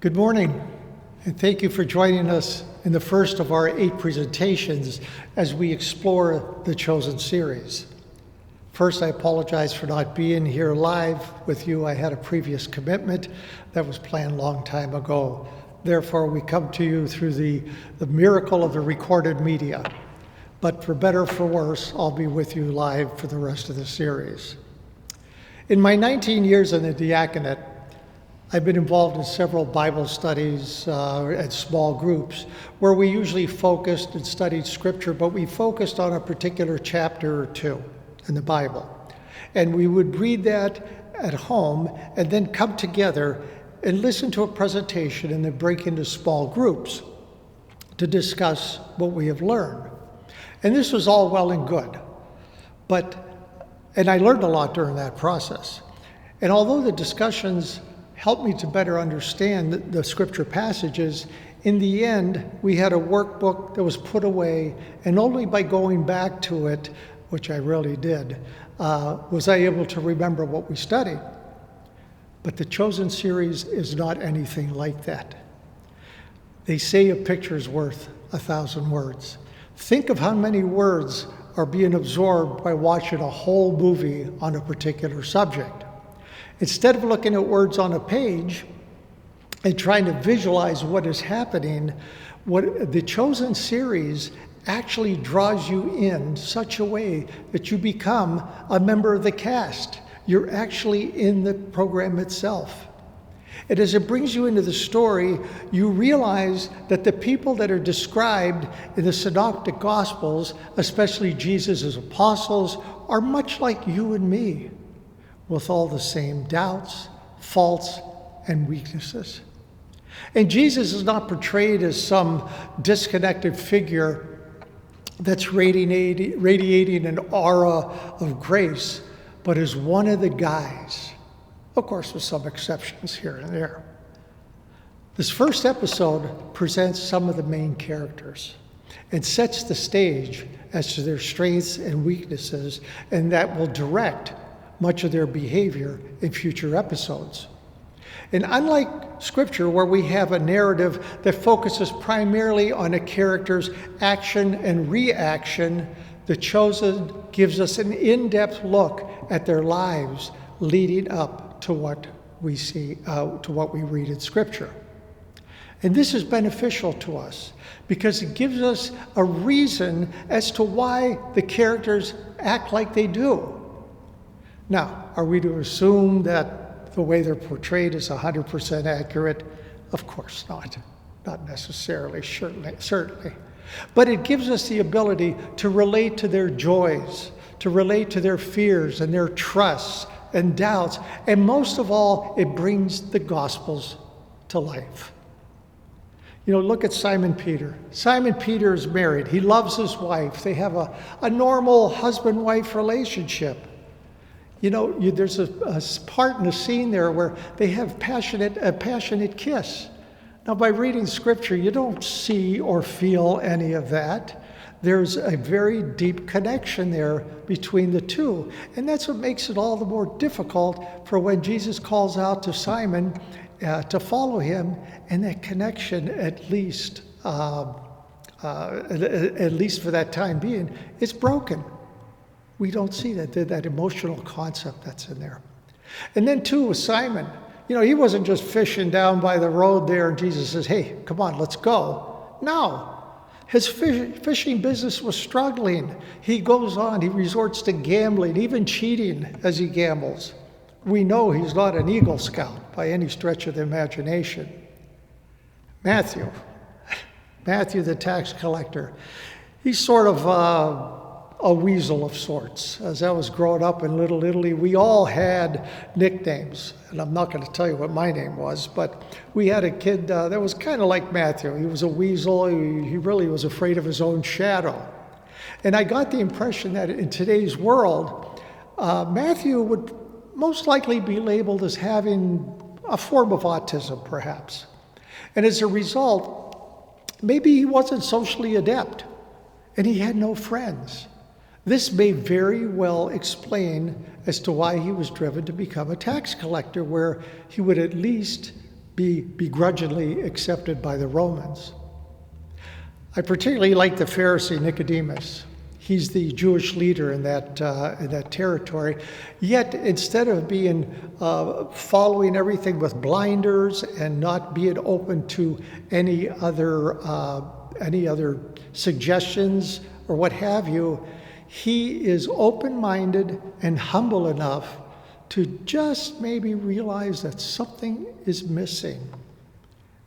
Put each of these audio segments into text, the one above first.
Good morning, and thank you for joining us in the first of our 8 presentations as we explore the Chosen series. First, I apologize for not being here live with you. I had a previous commitment that was planned a long time ago. Therefore, we come to you through the miracle of the recorded media. But for better or for worse, I'll be with you live for the rest of the series. In my 19 years in the diaconate, I've been involved in several Bible studies and small groups where we usually focused and studied scripture, but we focused on a particular chapter or two in the Bible. And we would read that at home and then come together and listen to a presentation and then break into small groups to discuss what we have learned. And this was all well and good, and I learned a lot during that process. And although the discussions helped me to better understand the scripture passages, in the end, we had a workbook that was put away, and only by going back to it, which I really did, was I able to remember what we studied. But the Chosen series is not anything like that. They say a picture's worth 1,000 words. Think of how many words are being absorbed by watching a whole movie on a particular subject. Instead of looking at words on a page and trying to visualize what is happening, what the Chosen series actually draws you in such a way that you become a member of the cast. You're actually in the program itself. And as it brings you into the story, you realize that the people that are described in the Synoptic Gospels, especially Jesus' apostles, are much like you and me, with all the same doubts, faults, and weaknesses. And Jesus is not portrayed as some disconnected figure that's radiating an aura of grace, but as one of the guys, of course with some exceptions here and there. This first episode presents some of the main characters and sets the stage as to their strengths and weaknesses, and that will direct much of their behavior in future episodes. And unlike scripture, where we have a narrative that focuses primarily on a character's action and reaction, the Chosen gives us an in-depth look at their lives leading up to what we see, to what we read in scripture. And this is beneficial to us because it gives us a reason as to why the characters act like they do. Now, are we to assume that the way they're portrayed is 100% accurate? Of course not. Not necessarily, certainly. But it gives us the ability to relate to their joys, to relate to their fears and their trusts and doubts. And most of all, it brings the Gospels to life. You know, look at Simon Peter. Simon Peter is married. He loves his wife. They have a normal husband-wife relationship. You know, there's a part in the scene there where they have a passionate kiss. Now, by reading scripture, you don't see or feel any of that. There's a very deep connection there between the two. And that's what makes it all the more difficult for when Jesus calls out to Simon to follow him, and that connection, at least for that time being, is broken. We don't see that emotional concept that's in there. And then too with Simon, you know, he wasn't just fishing down by the road there and Jesus says, hey, come on, let's go. No, his fishing business was struggling. He goes on, he resorts to gambling, even cheating as he gambles. We know he's not an Eagle Scout by any stretch of the imagination. Matthew the tax collector, he's sort of a weasel of sorts. As I was growing up in Little Italy, we all had nicknames, and I'm not going to tell you what my name was, but we had a kid that was kind of like Matthew. He was a weasel. He really was afraid of his own shadow. And I got the impression that in today's world, Matthew would most likely be labeled as having a form of autism, perhaps. And as a result, maybe he wasn't socially adept, and he had no friends. This may very well explain as to why he was driven to become a tax collector, where he would at least be begrudgingly accepted by the Romans. I particularly like the Pharisee Nicodemus. He's the Jewish leader in that territory. Yet, instead of being following everything with blinders and not being open to any other suggestions or what have you, he is open-minded and humble enough to just maybe realize that something is missing.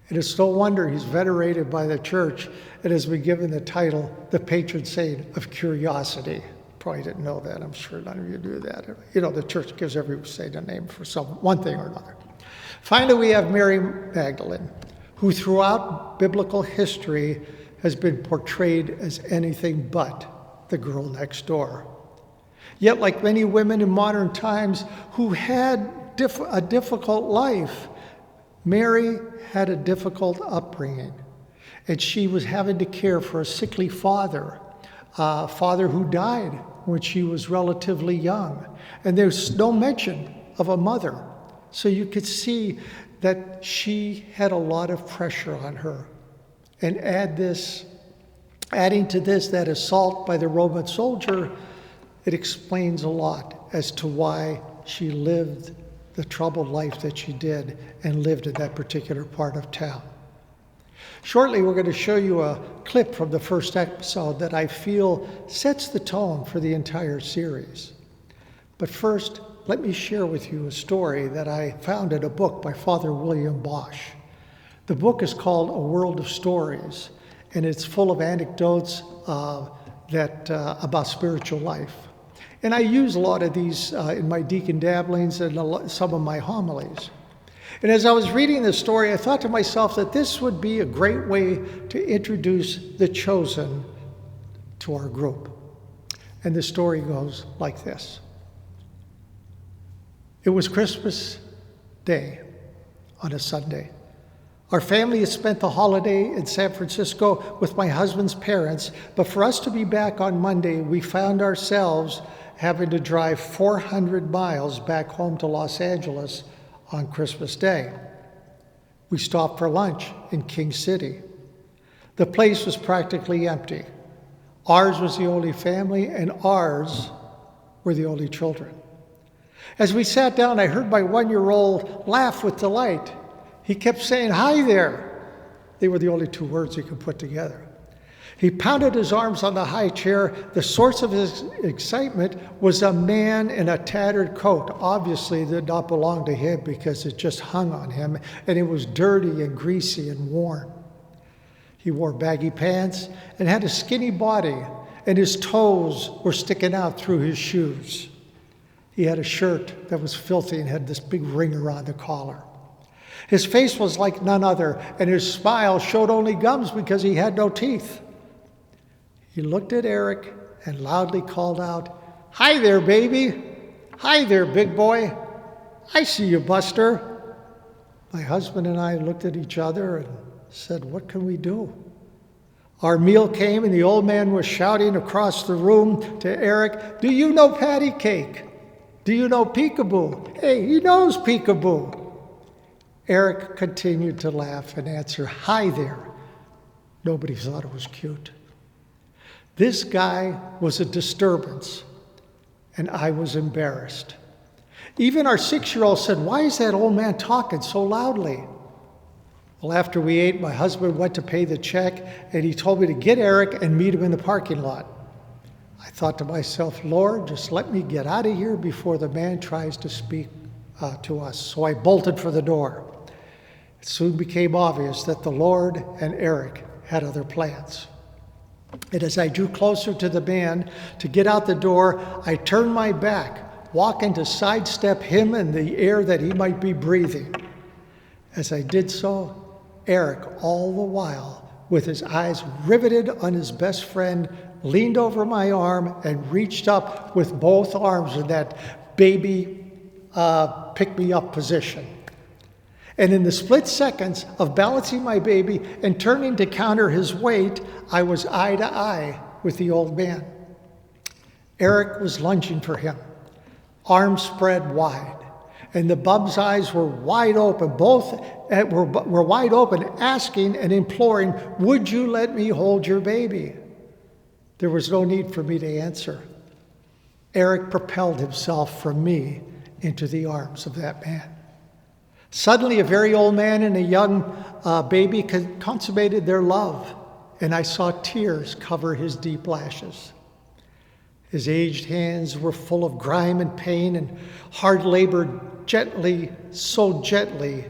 And it's no wonder he's venerated by the church and has been given the title, the patron saint of curiosity. Probably didn't know that. I'm sure none of you knew that. You know, the church gives every saint a name for one thing or another. Finally, we have Mary Magdalene, who throughout biblical history has been portrayed as anything but the girl next door. Yet, like many women in modern times who had a difficult life, Mary had a difficult upbringing, and she was having to care for a sickly father who died when she was relatively young. And there's no mention of a mother. So you could see that she had a lot of pressure on her. And adding to this, that assault by the Roman soldier, it explains a lot as to why she lived the troubled life that she did and lived in that particular part of town. Shortly, we're going to show you a clip from the first episode that I feel sets the tone for the entire series. But first, let me share with you a story that I found in a book by Father William Bosch. The book is called A World of Stories, and it's full of anecdotes about spiritual life. And I use a lot of these in my deacon dabblings and some of my homilies. And as I was reading this story, I thought to myself that this would be a great way to introduce the chosen to our group. And the story goes like this. It was Christmas Day on a Sunday. Our family had spent the holiday in San Francisco with my husband's parents, but for us to be back on Monday, we found ourselves having to drive 400 miles back home to Los Angeles on Christmas Day. We stopped for lunch in King City. The place was practically empty. Ours was the only family, and ours were the only children. As we sat down, I heard my 1-year-old laugh with delight. He kept saying, "Hi there." They were the only 2 words he could put together. He pounded his arms on the high chair. The source of his excitement was a man in a tattered coat. Obviously, it did not belong to him because it just hung on him, and it was dirty and greasy and worn. He wore baggy pants and had a skinny body, and his toes were sticking out through his shoes. He had a shirt that was filthy and had this big ring around the collar. His face was like none other, and his smile showed only gums because he had no teeth. He looked at Eric and loudly called out, "Hi there, baby. Hi there, big boy. I see you, Buster." My husband and I looked at each other and said, "What can we do?" Our meal came, and the old man was shouting across the room to Eric, "Do you know patty cake? Do you know peekaboo? Hey, he knows peekaboo." Eric continued to laugh and answer, "Hi there." Nobody thought it was cute. This guy was a disturbance, and I was embarrassed. Even our 6-year-old said, "Why is that old man talking so loudly?" Well, after we ate, my husband went to pay the check, and he told me to get Eric and meet him in the parking lot. I thought to myself, "Lord, just let me get out of here before the man tries to speak to us." So I bolted for the door. It soon became obvious that the Lord and Eric had other plans. And as I drew closer to the man to get out the door, I turned my back, walking to sidestep him and the air that he might be breathing. As I did so, Eric, all the while, with his eyes riveted on his best friend, leaned over my arm and reached up with both arms in that baby pick-me-up position. And in the split seconds of balancing my baby and turning to counter his weight, I was eye to eye with the old man. Eric was lunging for him, arms spread wide. And the bum's eyes were wide open. Both were wide open, asking and imploring, "Would you let me hold your baby?" There was no need for me to answer. Eric propelled himself from me into the arms of that man. Suddenly, a very old man and a young baby consummated their love, and I saw tears cover his deep lashes. His aged hands were full of grime and pain, and hard labor so gently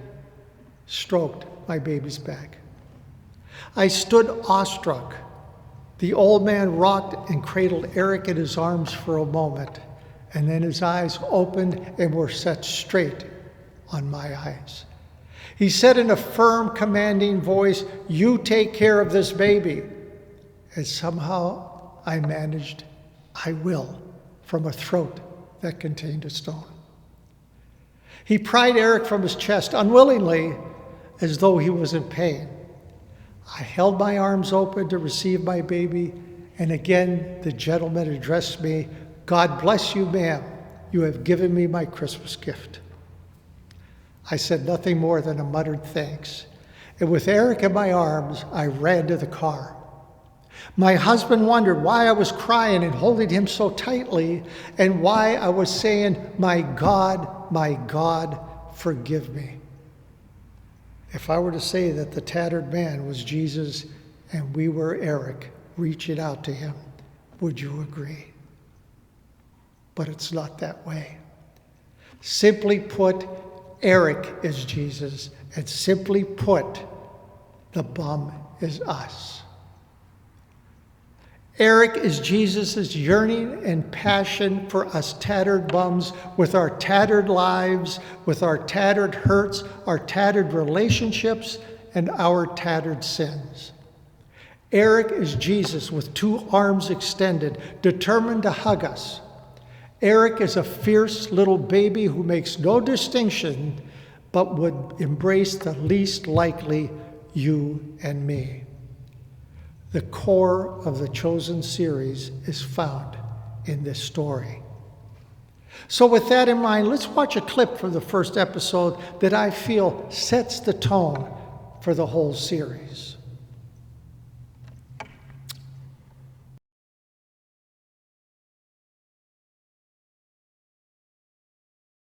stroked my baby's back. I stood awestruck. The old man rocked and cradled Eric in his arms for a moment, and then his eyes opened and were set straight on my eyes. He said in a firm, commanding voice, "You take care of this baby." And somehow I managed, "I will," from a throat that contained a stone. He pried Eric from his chest unwillingly, as though he was in pain. I held my arms open to receive my baby, and again the gentleman addressed me, "God bless you, ma'am. You have given me my Christmas gift." I said nothing more than a muttered thanks, and with Eric in my arms, I ran to the car. My husband wondered why I was crying and holding him so tightly, and why I was saying, my God, forgive me." If I were to say that the tattered man was Jesus and we were Eric reaching out to him, would you agree? But it's not that way. Simply put, Eric is Jesus, and simply put, the bum is us. Eric is Jesus' yearning and passion for us tattered bums, with our tattered lives, with our tattered hurts, our tattered relationships, and our tattered sins. Eric is Jesus with two arms extended, determined to hug us. Eric is a fierce little baby who makes no distinction, but would embrace the least likely, you and me. The core of the Chosen series is found in this story. So with that in mind, let's watch a clip from the first episode that I feel sets the tone for the whole series.